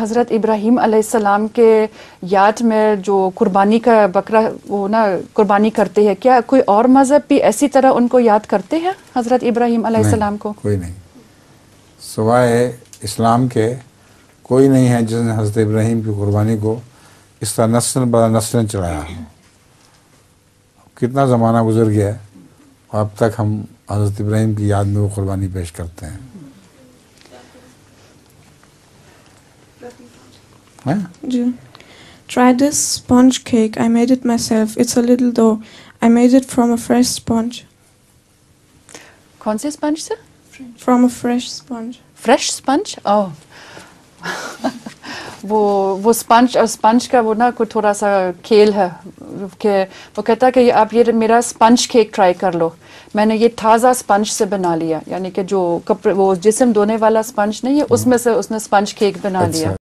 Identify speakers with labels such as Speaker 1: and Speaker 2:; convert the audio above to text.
Speaker 1: حضرت ابراہیم علیہ السلام کے یاد میں جو قربانی کا بکرا وہ نا قربانی کرتے ہیں، کیا کوئی اور مذہب بھی اسی طرح ان کو یاد کرتے ہیں حضرت ابراہیم علیہ السلام کو؟
Speaker 2: کوئی نہیں، سوائے اسلام کے کوئی نہیں ہے جس نے حضرت ابراہیم کی قربانی کو اس طرح نسل بہ نسل چلایا ہے۔ کتنا زمانہ گزر گیا ہے اور اب تک ہم حضرت ابراہیم کی یاد میں وہ قربانی پیش کرتے ہیں۔
Speaker 3: جی Try this sponge cake. I made it myself. It's a little dough. I made it from a fresh sponge.
Speaker 1: کون سے اسپنج سے؟
Speaker 3: From a fresh sponge.
Speaker 1: Fresh sponge? Oh وہ اسپنج اور اسپنج کا وہ نا کوئی تھوڑا سا کھیل ہے کہ وہ کہتا ہے کہ آپ یہ میرا اسپنج کیک ٹرائی کر لو، میں نے یہ تازہ اسپنج سے بنا لیا، یعنی کہ جو کپڑے وہ جسم دھونے والا اسپنج نہیں ہے اس میں سے اس نے اسپنج کیک بنا لیا۔